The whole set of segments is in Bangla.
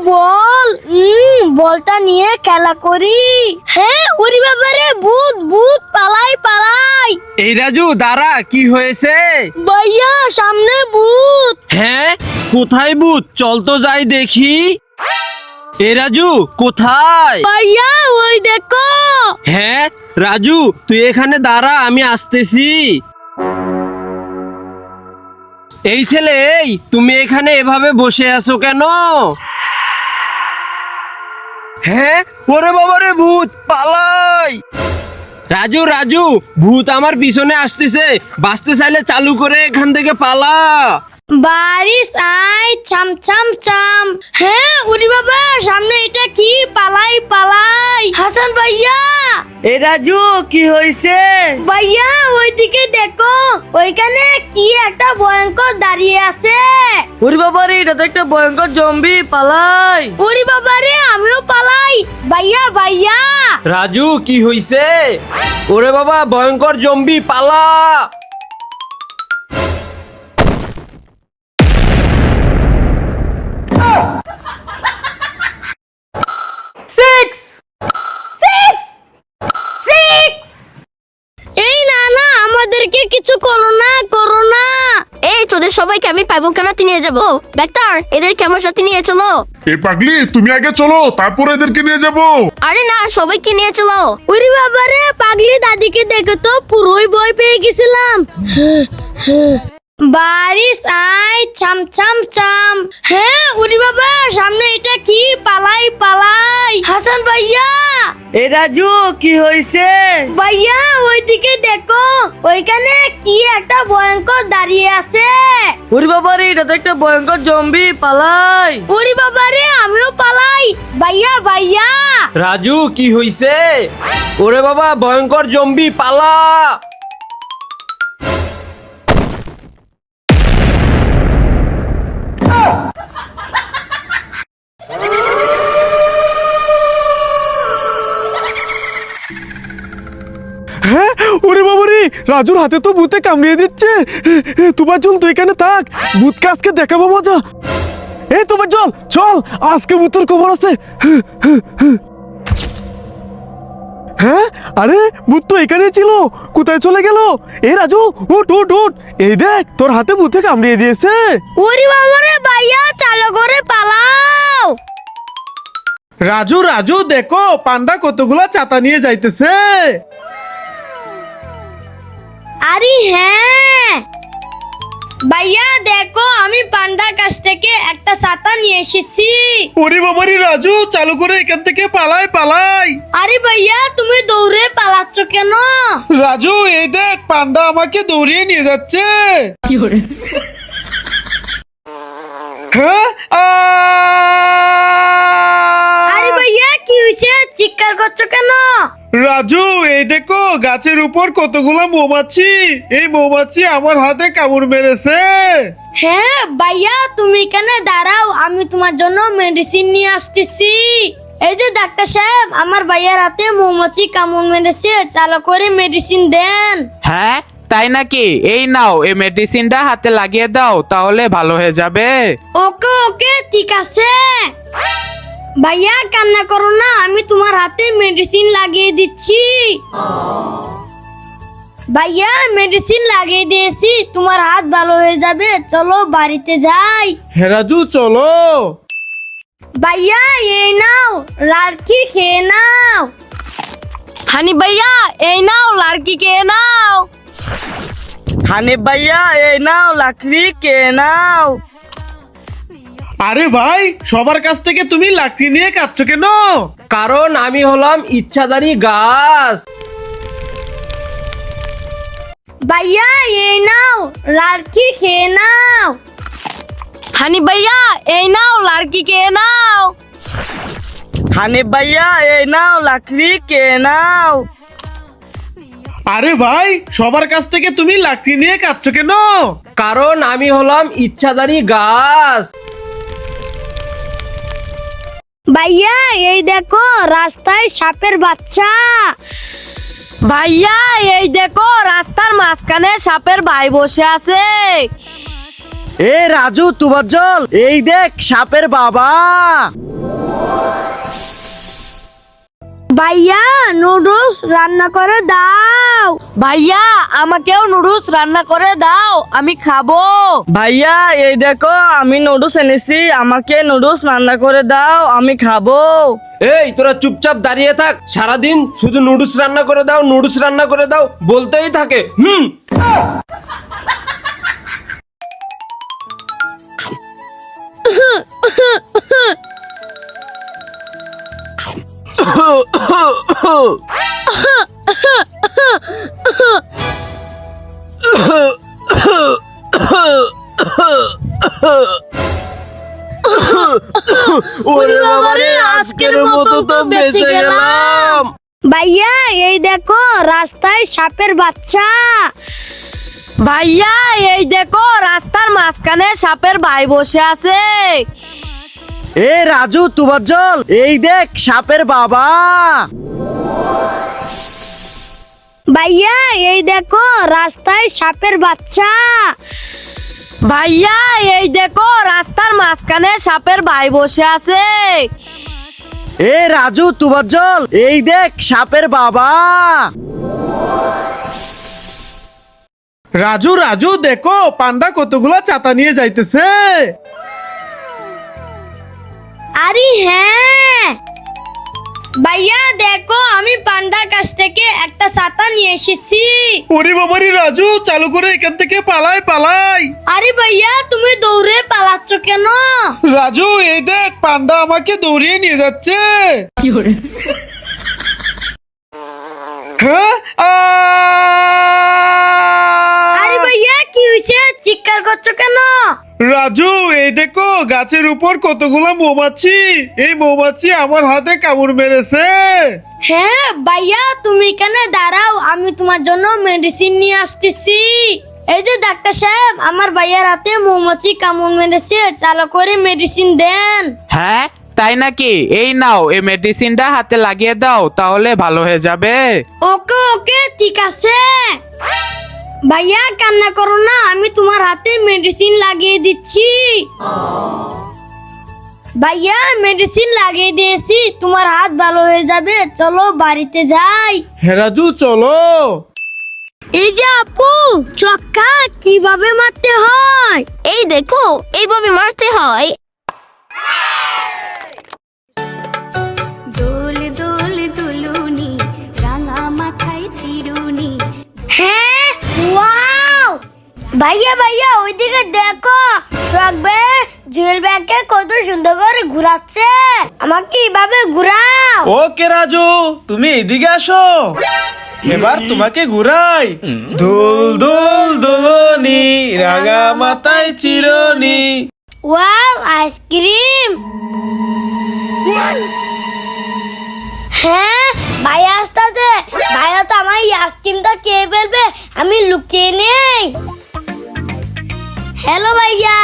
বল। বলটা নিয়ে খেলা করি। হ্যাঁ ওরে বাবারে, ভূত ভূত, পালাই পালাই। এই রাজু দাঁড়া, কি হয়েছে? ভাইয়া সামনে ভূত। হ্যাঁ, কোথায় ভূত? চল তো যাই দেখি। এ রাজু, কোথায়? ভাইয়া ওই দেখো। হ্যাঁ রাজু, তুই এখানে দাঁড়া, আমি আসতেছি। এই ছেলে, এই তুমি এখানে এভাবে বসে আছো কেন? হ্যাঁ, ওরে বাবারে, ভূত, পালাই। রাজু রাজু, ভূত আমার পিছনে আসতেছে, বাঁচতে চাইলে চালু করে এখান থেকে পালা। বারিশ আই ছাম ছাম ছাম। হ্যাঁ ওরে বাবা, সামনে এটা কি? পালাই পালাই। হাসান ভাইয়া। এ রাজু, কি হয়েছে? ভাইয়া ওইদিকে দেখো, ওইখানে কি একটা ভয়ঙ্কর দাঁড়িয়ে আছে। ওরে বাবা রে, এটা তো একটা ভয়ঙ্কর জম্বি, পালাই। ওরে বাবা রে, আমিও পালাই। ভাইয়া ভাইয়া। রাজু, কি হইছে? ওরে বাবা, ভয়ঙ্কর জম্বি, পালা। এই না না, আমাদেরকে কিছু করো না, করো না। এই তোদের সবাইকে আমি পাইবো কেন নিয়ে যাবো? ডাক্তার, এদেরকে আমার সাথে নিয়ে চলো। এ পাগলি, তুমি আগে চলো, তারপর এদেরকে নিয়ে যাব। আরে না, সবাইকে নিয়ে চলো। ওরে বাবা রে, পাগলি দাদিকে দেখে তো পুরোই ভয় পেয়ে গেছিলাম। বারিশ আই ছাম ছাম ছাম। হ্যাঁ ওরে বাবা, সামনে এটা কি? পালাই পালাই। হাসান ভাইয়া। এ রাজু, কি হয়েছে? ভাইয়া ওইদিকে দেখো, ওইখানে কি একটা ভয়ঙ্কর দাঁড়িয়ে আছে। ওরে বাবা রে, এটা তো একটা ভয়ঙ্কর জম্বি, পালাই। ওরে বাবা রে, আমিও পালাই। ভাইয়া ভাইয়া। রাজু, কি হইছে? ওরে বাবা, ভয়ঙ্কর জম্বি, পালা। হ্যাঁ, ওরে বাবারে, রাজুর হাতে তো ভূতে কামড়িয়ে দিচ্ছে। তোমার চল, তুই এখানে থাক, ভূতকে আজকে দেখাবো মজা। এই তোমার চল চল, আজকে ভূতের খবর আছে। হ্যাঁ, আরে ভূত তো এখানে ছিল, কোথায় চলে গেল? এই রাজু, উঠ উঠ উঠ, এই দেখ তোর হাতে ভূতে কামড়িয়ে দিয়েছে। ওরে বাবা রে, ভাইয়া চালু করে পালাও। রাজু রাজু, দেখো পান্ডা কতগুলা ছাতা নিয়ে যাইতেছে। আরে হ্যাঁ ভাইয়া, দেখো আমি পান্ডার কাছ থেকে একটা ছাতা নিয়ে এসেছি। ওরে বাবারে রাজু, চালু করে এখান থেকে পালাই পালাই। আরে ভাইয়া, তুমি দৌড়ে পালাচ্ছ কেন? রাজু, এই দেখ পান্ডা আমাকে দৌড়িয়ে নিয়ে যাচ্ছে। হ্যাঁ, আরে ভাইয়া, কি হয়েছে? চিৎকার করছো কেন? রাজু, এই দেখো গাছের উপর কতগুলো মৌমাছি, এই মৌমাছি আমার হাতে কামড় মেরেছে। হ্যাঁ ভাইয়া, তুমি এখানে দাঁড়াও, আমি তোমার জন্য মেডিসিন নিয়ে আসতেছি। এই যে ডাক্তার সাহেব, আমার ভাইয়ার হাতে মৌমাছি কামড় মেরেছে, চালু করে মেডিসিন দেন। হ্যাঁ, তাই নাকি? এই নাও, এই মেডিসিনটা হাতে লাগিয়ে দাও, তাহলে ভালো হয়ে যাবে। ওকে ওকে, ঠিক আছে। ভাইয়া কান্না করো না, আমি তোমার হাতে মেডিসিন লাগিয়ে দিচ্ছি। ভাইয়া মেডিসিন লাগিয়ে দিয়েছি, তোমার হাত ভালো হয়ে যাবে, চলো বাড়িতে যাই। হ্যাঁ রাজু, চলো। ভাইয়া এই নাও, লাড়কি খেয়ে নাও। হানিফ ভাইয়া, এই নাও, লাড়কি কে নাও। হানিফ ভাইয়া, এই নাও, লাকড়ি কে নাও। আরে ভাই, সবার কাছ থেকে তুমি লাকড়ি নিয়ে কাটছো কেন? কারণ আমি হলাম ইচ্ছাধারী গাছ। ভাইয়া এই নাও, লাড়কি খেয়ে নাও। হানিফ ভাইয়া, এই নাও, লাড়কি কে নাও। হানিফ ভাইয়া, এই নাও, লাকড়ি কে নাও। আরে ভাই, সবার কাছ থেকে তুমি লাকড়ি নিয়ে কাটছো কেন? কারণ আমি হলাম ইচ্ছাধারী গাছ। ভাইয়া এই দেখো, রাস্তায় সাপের বাচ্চা। ভাইয়া, এই দেখো, রাস্তার মাঝখানে সাপের ভাই বসে আছে। এ রাজু, তুবার জল, এই দেখ সাপের বাবা। ভাইয়া নুডলস রান্না করে দাও। ভাইয়া আমাকেও নুডলস রান্না করে দাও, আমি খাবো। ভাইয়া এই দেখো আমি নুডলস এনেছি, আমাকে নুডলস রান্না করে দাও, আমি খাবো। এই তোরা চুপচাপ দাঁড়িয়ে থাক, সারাদিন শুধু নুডলস রান্না করে দাও, নুডলস রান্না করে দাও বলতেই থাকে। ওরে বাবারে, আজকের মতো তো বেঁচে গেলাম। ভাইয়া এই দেখো রাস্তায় সাপের বাচ্চা। ভাইয়া এই দেখো রাস্তার মাঝখানে সাপের ভাই বসে আছে। এ রাজু তুবাজ্জল, এই দেখ সাপের বাবা। ভাইয়া এই দেখো রাস্তায় সাপের বাচ্চা। ভাইয়া এই দেখো রাস্তার মাঝখানে সাপের ভাই বসে আছে। এ রাজু তুবাজ্জল, এই দেখ সাপের বাবা। রাজু রাজু দেখো পান্ডা কতগুলা ছাতা নিয়ে যাইতেছে। আরে হ্যাঁ ভাইয়া দেখো আমি পান্ডার কাছ থেকে একটা ছাতা নিয়ে এসেছি। ওরে বাবারে রাজু, চালু করে এখান থেকে পালাই পালাই। আরে ভাইয়া তুমি দৌড়ে পালাচ্ছ কেন? রাজু এই দেখ পান্ডা আমাকে দৌড়িয়ে নিয়ে যাচ্ছে। হ্যাঁ? আরে ভাইয়া কি হয়েছে, চিৎকার করছো কেন? রাজু এই দেখো গাছের উপর কতগুলা মৌমাছি, এই মৌমাছি আমার হাতে কামড় মেরেছে। হ্যাঁ ভাইয়া তুমি এখানে দাঁড়াও, আমি তোমার জন্য মেডিসিন নিয়ে আসতেছি। এই যে ডাক্তার সাহেব, আমার ভাইয়ার হাতে মৌমাছি কামড় মেরেছে, চালু করে মেডিসিন দেন। হ্যাঁ তাই নাকি? এই নাও, এই মেডিসিনটা হাতে লাগিয়ে দাও, তাহলে ভালো হয়ে যাবে। ওকে ওকে ঠিক আছে। ভাইয়া কান্না করো না, আমি তোমার হাতে মেডিসিন লাগিয়ে দিচ্ছি। ভাইয়া মেডিসিন লাগিয়ে দিয়েছি, তোমার হাত ভালো হয়ে যাবে, চলো বাড়িতে যাই। হ্যাঁ রাজু চলো। এই যে আপু, চক্কা কিভাবে মারতে হয়? এই দেখো এইভাবে মারতে হয়। দোল দোল দুলুনি রাঙা মাথায় চিরুনি। হ্যাঁ ওয়াও ভাইয়া ভাইয়া ওইদিকে দেখো, শখ ভাই জুয়েল ব্যাগকে কত সুন্দর করে ঘুরাচ্ছে, আমাকে এইভাবে ঘুরাও। ওকে রাজু, তুমি এদিকে আসো, এবার তোমাকে ঘুরাই। দোল দোল দোলনি রাঙা মাথায় চিরনি। Wow ice cream. হ্যাঁ ভাইয়া আসতেছে, ভাইয়া তো আমার এই আইসক্রিমটা খেয়ে ফেলবে, আমি লুকিয়ে নেই। হ্যালো ভাইয়া।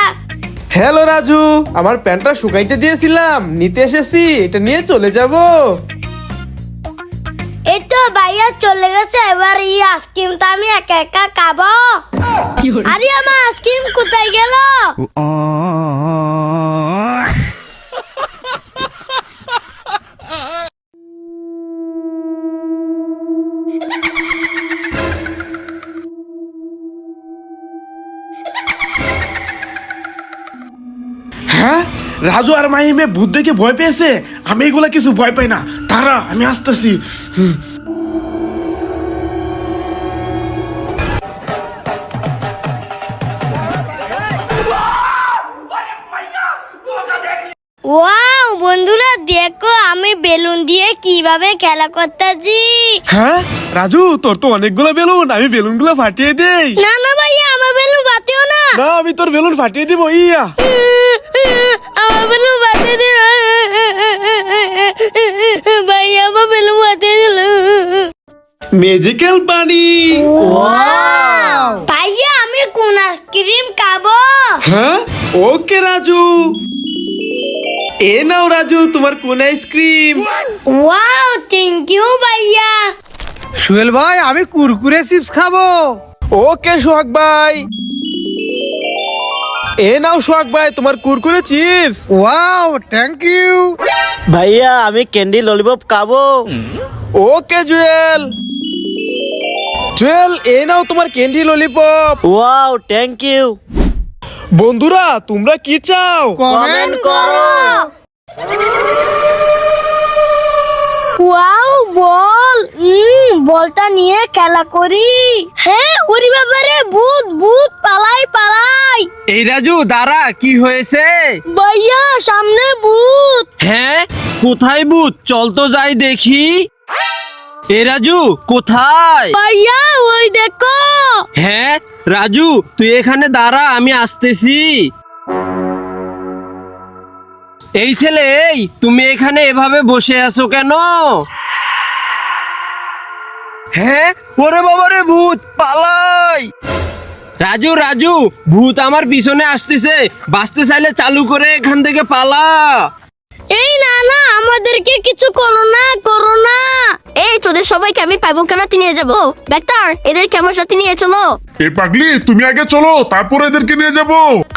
হ্যালো রাজু, আমার প্যান্টটা শুকাইতে দিয়েছিলাম, নিতে এসেছি, এটা নিয়ে চলে যাব। এই তো ভাইয়া চলে গেছে, এবার এই আইসক্রিমটা আমি একা একা খাবো। আরে আমার আইসক্রিম কোথায় গেল? হ্যাঁ রাজু আর মাহিমে ভূত দেখে ভয় পেয়েছে, আমি এগুলা কিছু ভয় পাই না, তারা আমি আসতেছি। ওয়াও বন্ধুরা দেখো আমি বেলুন দিয়ে কিভাবে খেলা করতেছি। হ্যাঁ রাজু, তোর তো অনেকগুলো বেলুন, আমি বেলুনগুলো ফাটিয়ে দেই। না না ভাইয়া আমার বেলুন বাতিও না। না আমি তোর বেলুন ফাটিয়ে দিব। ইয়া আমার বেলুন বাতিয়ে দিল ভাইয়া, আমার বেলুন বাতিয়ে দিল। ম্যাজিক্যাল বানি। ভাইয়া আমি কোন আইসক্রিম খাবো? হ্যাঁ ওকে রাজু, এ নাও রাজু তোমার কোন আইসক্রিম। ওয়াও থ্যাংক ইউ ভাইয়া। সুহেল ভাই আমি কুরকুরে চিপস খাবো। ওকে সোহাগ ভাই, এ নাও সোহাগ ভাই তোমার Kurkure chips. Wow thank you. ভাইয়া আমি ক্যান্ডি ললিপপ খাবো। ওকে জুয়েল। জুয়েল, এই নাও তোমার candy lollipop. Wow, thank you. বন্ধুরা তোমরা কি চাও? কমেন্ট করো। Wow, ball. বলটা নিয়ে খেলা করি। হ্যাঁ, ওরে বাবারে, ভূত ভূত, পালাই পালাই। এই রাজু দাঁড়া, কি হয়েছে? ভাইয়া, সামনে ভূত। হ্যাঁ, কোথায় ভূত? চল তো যাই দেখি। এ রাজু, কোথায়? ভাইয়া, ওই দেখো। হ্যাঁ রাজু, তুই এখানে দাঁড়া, আমি আসতেছি। এই ছেলে, এই তুমি এখানে এভাবে বসে আছো কেন? হ্যাঁ, ওরে বাবা রে, ভূত, পালাই। রাজু রাজু, ভূত আমার পিছনে আসতেছে, বাঁচতে চাইলে চালু করে এখান থেকে পালা। এই না না, আমাদেরকে কিছু করো না, করো না। এই তোদের সবাইকে আমি পাইবো কেন নিয়ে যাবো। ডাক্তার, এদেরকে আমার সাথে নিয়ে চলো। এ পাগলি, তুমি আগে চলো, তারপরে এদেরকে নিয়ে যাব।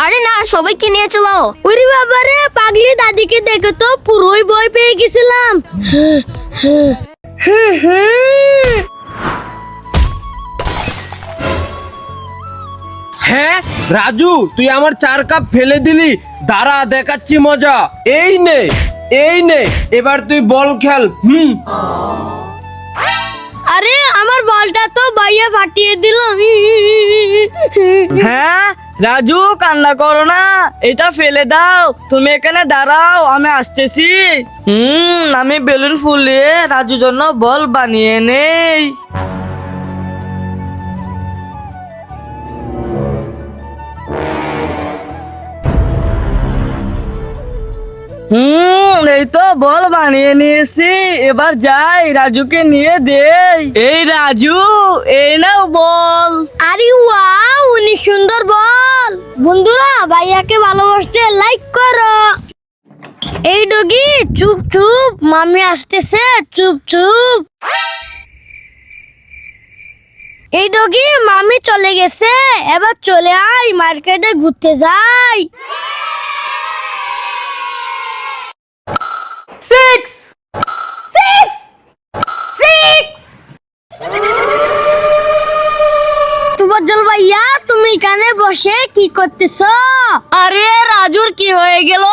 আরে না, সবাইকে নিয়ে চলো। ওরে বাবারে, পাগলি দাদিকে দেখে তো পুরোই ভয় পেয়ে গেছিলাম। হ্যাঁ রাজু, তুই আমার 4 কাপ ফেলে দিলি। দাঁড়া, দেখাচ্ছি মজা। এই নে, এই নে, এবার তুই বল খেল। আরে, আমার বলটা তো ভাইয়া ফাটিয়ে দিল। হ্যাঁ রাজু, কান্না করো না, এটা ফেলে দাও। তুমি এখানে দাঁড়াও, আমি আসতেছি। আমি বেলুন ফুলিয়ে রাজুর জন্য বল বানিয়ে নেই। এই তো বল বানিয়ে নিয়েছি। এবার যাই, রাজুকে নিয়ে দেই। এই রাজু, এই নাও বল। আরে ওয়াও, উনি সুন্দর বল। বন্ধুরা, ভাইয়াকে ভালোবাসতে লাইক করো। এই ডগি, চুপ চুপ, মামি আসতেছে, চুপ চুপ। এই ডগি, মামি চলে গেছে, এবার চলে আয়, মার্কেটে ঘুরতে যাই। 6 তুবাজ্জল ভাইয়া, তুমি এখানে বসে কি করতেছ? আরে রাজুর কি হয়ে গেল?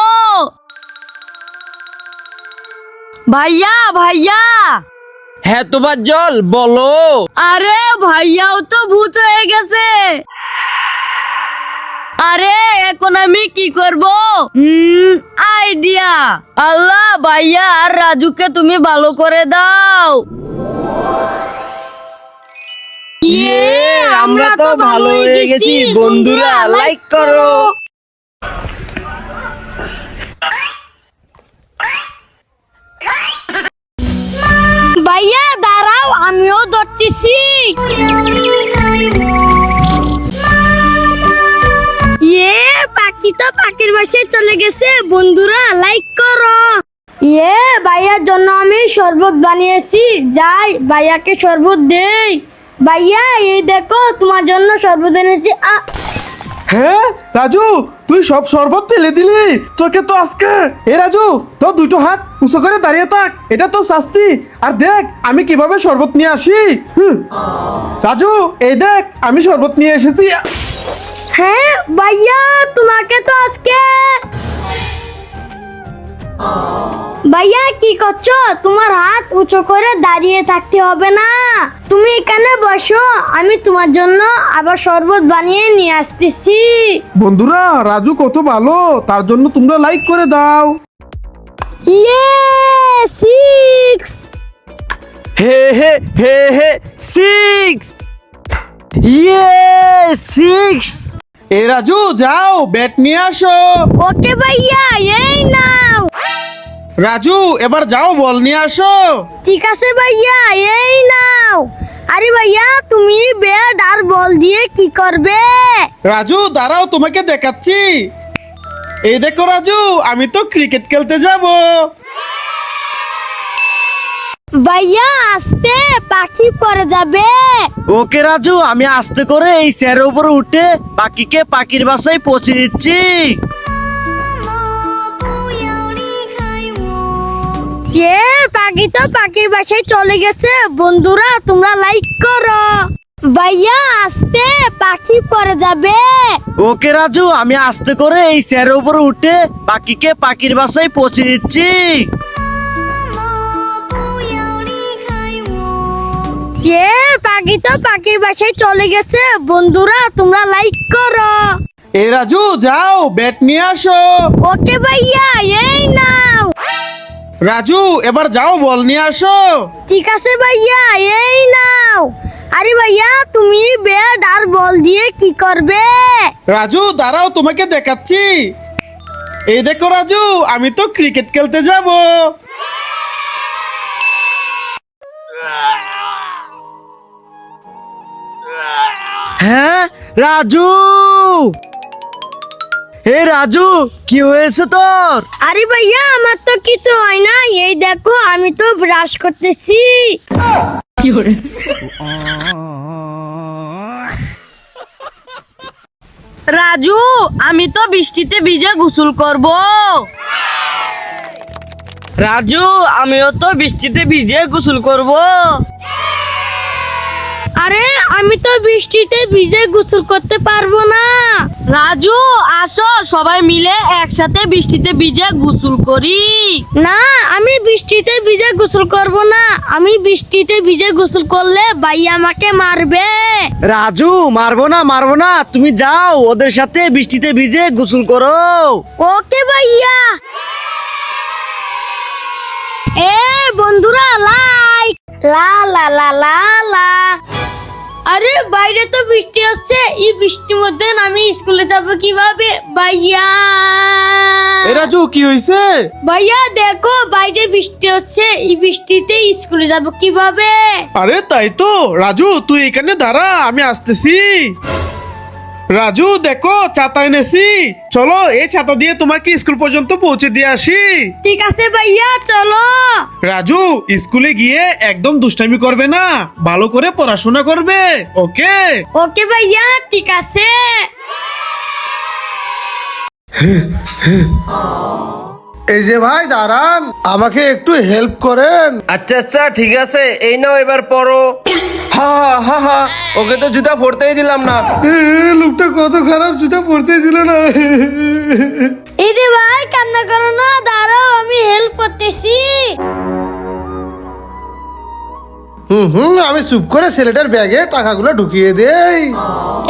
ভাইয়া ভাইয়া। হ্যাঁ তোমার জল, বলো। আরে ভাইয়াও তো ভূত হয়ে গেছে। আরে এখন আমি কি করব? আইডিয়া। আল্লাহ, ভাইয়া আর রাজুকে তুমি ভালো করে দাও। আমরা তো ভালো হয়ে গেছি। বন্ধুরা, লাইক করো। ভাইয়া দাঁড়াও, আমিও ধরতেছি। পাখি তো পাখির বাসায় চলে গেছে। বন্ধুরা, লাইক করো। ভাইয়ার জন্য আমি শরবত বানিয়েছি, যাই ভাইয়াকে শরবত দেই। ভাইয়া, এই দেখো, তোমার জন্য শরবত এনেছি। হ্যাঁ রাজু, তুই সব শরবত ফেলে দিলি। তোকে তো আজকে। এ রাজু, তো দুটো হাত উঁচু করে দাঁড়িয়ে থাক, এটা তো শাস্তি। আর দেখ আমি কিভাবে শরবত নিয়ে আসি। রাজু, এই দেখ আমি শরবত নিয়ে এসেছি। হ্যাঁ ভাইয়া, তোমাকে তো আজকে। ভাইয়া, কি করছো? তোমার হাত উঁচু করে দাঁড়িয়ে থাকতে হবে না, তুমি এখানে বসো, আমি তোমার জন্য আবার শরবত বানিয়ে নিয়ে আসতেছি। বন্ধুরা, রাজু কত ভালো, তার জন্য তোমরা লাইক করে দাও। 6। হে হে হে হে 6। 6। এ রাজু, যাও ব্যাট নিয়ে আসো। ওকে ভাইয়া, এই নাও। রাজু, এবার যাও বল নিয়ে আসো। ঠিক আছে ভাইয়া, এই নাও। আরে ভাইয়া, তুমি ব্যাট আর বল দিয়ে কি করবে? রাজু দাঁড়াও, তোমাকে দেখাচ্ছি। এই দেখো রাজু, আমি তো ক্রিকেট খেলতে যাব। ভাইয়া, আসতে, পাখি পড়ে যাবে। ওকে রাজু, আমি আস্তে করে এই চেয়ারের উপরে উঠে পাখিকে পাখির বাসায় পৌঁছে দিচ্ছি। পাখি তো পাখির বাসায় চলে গেছে, বন্ধুরা তোমরা লাইক করো। ভাইয়া আসতে, পাখি পড়ে যাবে। ওকে রাজু, আমি আস্তে করে এই চেয়ারের উপরে উঠে পাখিকে পাখির বাসায় পৌঁছে দিচ্ছি। পাখি তো পাখির বাসায় চলে গেছে, বন্ধুরা তোমরা লাইক করো। এ রাজু যাও ব্যাট নিয়ে আসো। ওকে ভাইয়া, এই নাও। রাজু এবার যাও বল নিয়ে আসো। ঠিক আছে ভাইয়া, এই নাও। আরে ভাইয়া, তুমি ব্যাট আর বল দিয়ে কি করবে? রাজু দাঁড়াও, তোমাকে দেখাচ্ছি। এই দেখো রাজু, আমি তো ক্রিকেট খেলতে যাব। হ্যাঁ রাজু, হে রাজু, কি হয়েছে তোর? আরে ভাইয়া, আমার তো কিছু হয় না। এই দেখো, আমি তো ব্রাশ করতেছি। রাজু, আমি তো বৃষ্টিতে ভিজে গোসল করব। রাজু, আমিও তো বৃষ্টিতে ভিজে গোসল করব। আরে আমি তো বৃষ্টিতে ভিজে গোসল করতে পারবো না। রাজু আসো, সবাই মিলে একসাথে বৃষ্টিতে ভিজে গোসল করি। না, আমি বৃষ্টিতে ভিজে গোসল করব না। আমি বৃষ্টিতে ভিজে গোসল করলে ভাইয়া আমাকে মারবে। রাজু, মারবো না, তুমি যাও ওদের সাথে বৃষ্টিতে ভিজে গোসল করো। ওকে ভাইয়া। এ বন্ধুরা, লাইক। লা লা লা লা লা। আরে বাইরে তো বৃষ্টি হচ্ছে, এই বৃষ্টির মধ্যে আমি স্কুলে যাব কিভাবে? ভাইয়া, এ রাজু কি হয়েছে? ভাইয়া দেখো, বাইরে বৃষ্টি হচ্ছে, এই বৃষ্টিতে স্কুলে যাব কিভাবে? আরে তাই তো। রাজু তুই এখানে দাঁড়া, আমি আসতেছি। রাজু দেখো, ছাতা এনেছি। চলো এই ছাতা দিয়ে তোমাকে স্কুল পর্যন্ত পৌঁছে দিয়ে আসি। ঠিক আছে ভাইয়া, চলো। রাজু স্কুলে গিয়ে একদম দুষ্টামি করবে না, ভালো করে পড়াশোনা করবে। ওকে? ওকে ভাইয়া, ঠিক আছে। এই যে ভাই দাঁড়ান, আমাকে একটু হেল্প করেন। আচ্ছা আচ্ছা, ঠিক আছে, এই নাও এবার পড়ো। হা হা হা, ওকে তো জুতা পরতেই দিলাম না। লোকটা কত খারাপ, জুতা পড়তে দিল না। এই যে ভাই, কান্না করো না, দাঁড়াও, আমি হেল্প করতেছি। আমি চুপ করে ছেলেটার ব্যাগে টাকাগুলো ঢুকিয়ে দেই।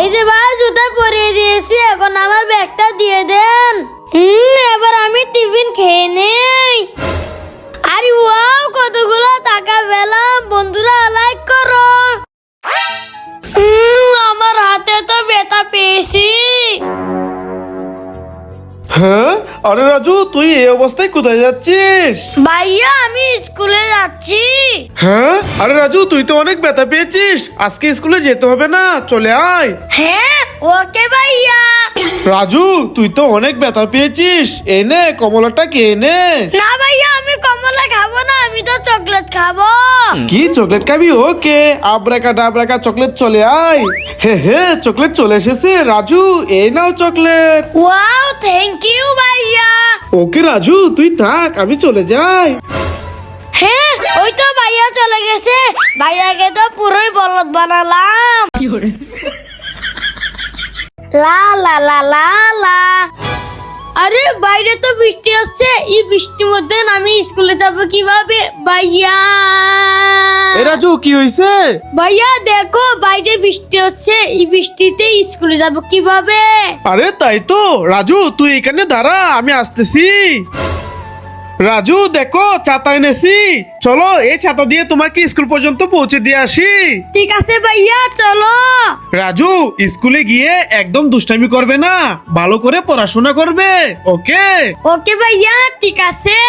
এই যে ভাই, জুতা পরিয়ে দিয়েছি, এখন আমার ব্যাগটা দিয়ে দেন। এবার আমি টিফিন খেয়ে নেই। আরে ওয়াও, কতগুলো টাকা পেলাম। বন্ধুরা লাইক করো। আমার হাতে তো ব্যথা পেয়েছি। হ্যাঁ, আরে রাজু তুই এই অবস্থায় কোথায় যাচ্ছিস? ভাইয়া, আমি স্কুলে যাচ্ছি। হ্যাঁ, আরে রাজু তুই তো অনেক ব্যথা পেয়েছিস, আজকে স্কুলে যেতে হবে না, চলে আয়। হ্যাঁ, ওকে ভাইয়া। রাজু তুই তো অনেক ব্যথা পেয়েছিস, এনে কমলাটা কে নে। না ভাইয়া, আমি কমলা খাবো না, আমি তো চকলেট খাবো। কি চকলেট খাবি? ওকে, আব্রাকা ডাবরাকা চকলেট, চলে আয়। হে হে, চকলেট চলে এসেছে। রাজু এই নাও চকলেট। ওয়াও, থ্যাংক ইউ ভাইয়া। ওকে রাজু তুই থাক, আমি চলে যাই। হ্যাঁ, ওই তো ভাইয়া চলে গেছে। ভাইয়াকে তো পুরোই বলদ বানালাম। লা লা লা লা লা। আরে বাইরে তো বৃষ্টি হচ্ছে, এই বৃষ্টির মধ্যে আমি স্কুলে যাব কিভাবে? ভাইয়া, এ রাজু কি হয়েছে? ভাইয়া দেখো, বাইরে বৃষ্টি হচ্ছে, এই বৃষ্টিতে স্কুলে যাব কিভাবে? আরে তাই তো। রাজু তুই এখানে দাঁড়া, আমি আসতেছি। রাজু দেখো, ছাতা এনেছি। চলো এই ছাতা দিয়ে তোমাকে স্কুল পর্যন্ত পৌঁছে দিয়ে আসি। ঠিক আছে ভাইয়া, চলো। রাজু স্কুলে গিয়ে একদম দুষ্টামি করবে না, ভালো করে পড়াশোনা করবে। ওকে? ওকে ভাইয়া, ঠিক আছে।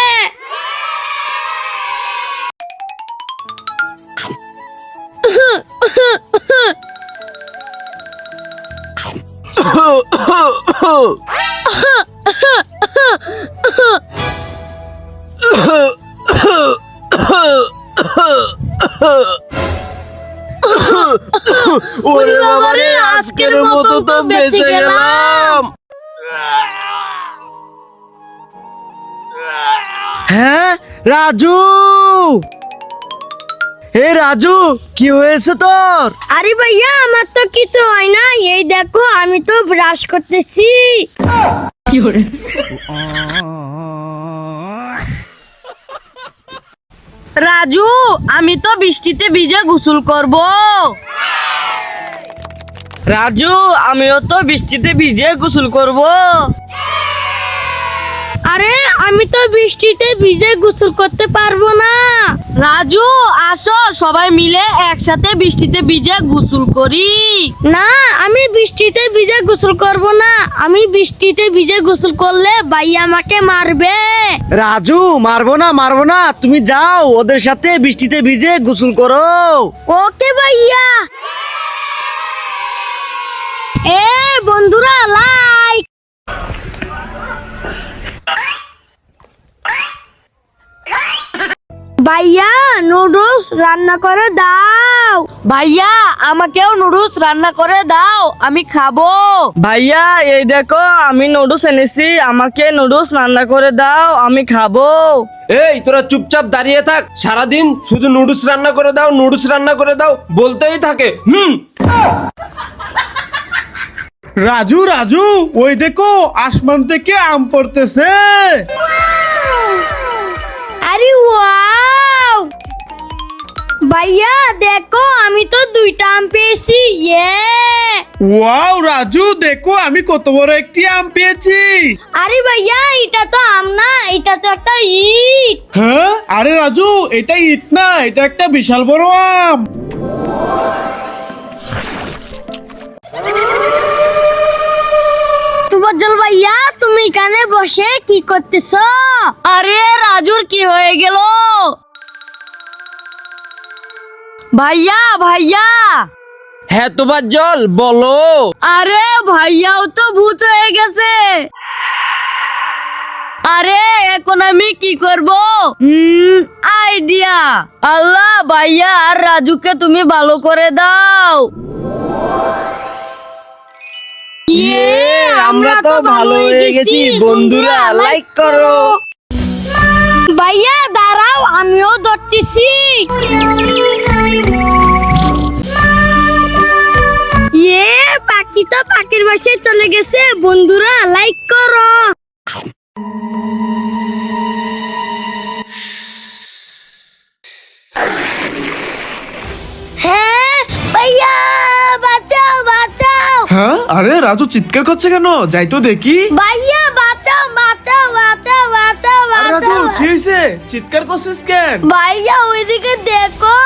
ওরে বাবা রে, আজকের মতো তো বেঁচে গেলাম। হ্যাঁ রাজু, হে রাজু, কি হয়েছে তোর? আরে ভাইয়া আমার তো কিছু হয় না, এই দেখো আমি তো ব্রাশ করতেছি। রাজু, আমি তো বৃষ্টিতে ভিজে গোসল করব। রাজু, আমিও তো বৃষ্টিতে ভিজে গোসল করব। আরে আমি তো বৃষ্টিতে ভিজে গোসল করতে পারবো না। রাজু, আসো সবাই মিলে একসাথে বৃষ্টিতে ভিজে গোসল করি। না, আমি বৃষ্টিতে ভিজে গোসল করব না। আমি বৃষ্টিতে ভিজে গোসল করলে ভাইয়া আমাকে মারবে। রাজু, মারবো না, তুমি যাও ওদের সাথে বৃষ্টিতে ভিজে গোসল করো। ওকে ভাইয়া। এ বন্ধুরা, লাইক। ভাইয়া নুডলস রান্না করে দাও। ভাইয়া, আমাকেও নুডলস রান্না করে দাও, আমি খাবো। ভাইয়া, এই দেখো আমি নুডলস এনেছি, আমাকে নুডলস রান্না করে দাও, আমি খাবো। এই তোরা চুপচাপ দাঁড়িয়ে থাক, সারাদিন শুধু নুডলস রান্না করে দাও, নুডলস রান্না করে দাও বলতেই থাকে। রাজু রাজু, ওই দেখো আসমান থেকে আম পড়তেছে। আরে ওয়াও! ভাইয়া দেখো আমি তো 2টা আম পেয়েছি। ওয়াও রাজু, দেখো আমি কত বড় একটি আম পেয়েছি। আরে ভাইয়া এটা তো আম না, এটা তো একটা ইট। হ্যাঁ, আরে রাজু, এটা ইট না, এটা একটা বিশাল বড় আম। তুবজ্জল ভাইয়া তুমি এখানে বসে কি করতেছো? আরে রাজুর কি হয়ে গেল? ভাইয়া ভাইয়া, হ্যাঁ তোফাজ্জল বলো। আরে ভাইয়াও তো ভূত হয়ে গেছে। আরে এখন আমি কি করব? আইডিয়া। আল্লাহ, ভাইয়া আর রাজুকে তুমি ভালো করে দাও। আমরা তো ভালো হয়ে গেছি বন্ধুরা, লাইক করো। ভাইয়া দাঁড়াও, আমিও ধরতেছি। পাখি তো পাখির বাসায় চলে গেছে, বন্ধুরা লাইক করো। হ্যাঁ ভাইয়া, বাঁচাও বাঁচাও। হ্যাঁ, আরে রাজু চিৎকার করছে কেন? যাই তো দেখি। ভাইয়া বাঁচাও বাঁচাও বাঁচাও বাঁচাও আরে রাজু, বাঁচাও। কি হয়েছে? চিৎকার করছিস কেন? ভাইয়া ওইদিকে দেখো।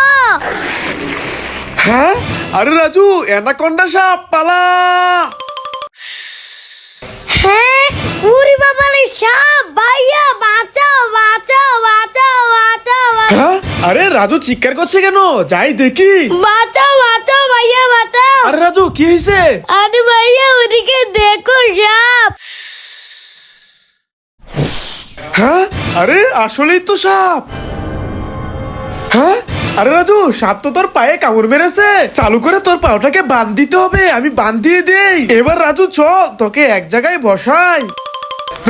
হ্যাঁ, আরে রাজু, অ্যানাকোন্ডা সাপ, পালা। হ্যাঁ, উরি বাবা রে সাপ। ভাইয়া বাঁচাও বাঁচাও বাঁচাও বাঁচাও বাঁচাও। হ্যাঁ, আরে রাজু চিৎকার করছে কেন? যাই দেখি। বাঁচাও বাঁচাও ভাইয়া বাঁচাও। আরে রাজু, কি হয়েছে? আরে ভাইয়া ওদিকে দেখো সাপ। হ্যাঁ, আরে আসলেই তো সাপ। হ্যাঁ, আরে রাজু, সাপ তো তোর পায়ে কামড় মেরেছে। চালু করে তোর পাওটাকে বাঁধ দিতে হবে, আমি বাঁধিয়ে দেই। এবার রাজু চল, তোকে এক জায়গায় বসাই।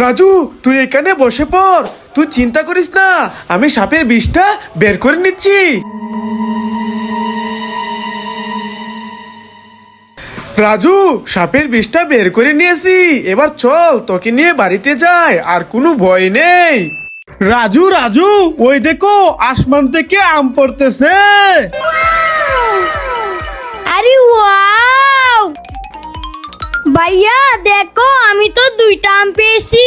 রাজু, তুই এখানে বসে পড়, তুই চিন্তা করিস না, আমি সাপের বিষটা বের করে নিচ্ছি। রাজু, সাপের বিষটা বের করে নিয়েছি, এবার চল তোকে নিয়ে বাড়িতে যাই, আর কোনো ভয় নেই। রাজু রাজু, ওই দেখো আসমান থেকে আম পড়তেছে। আরে ওয়াও! ভাইয়া দেখো আমি তো 2টা আম পেয়েছি।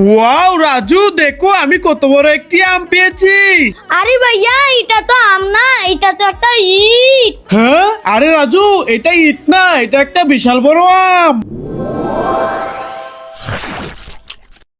ওয়াও রাজু, দেখো আমি কত বড় একটি আম পেয়েছি। আরে ভাইয়া এটা তো আম না, এটা তো একটা ইট। হ্যাঁ, আরে রাজু, এটা ইট না, এটা একটা বিশাল বড় আম।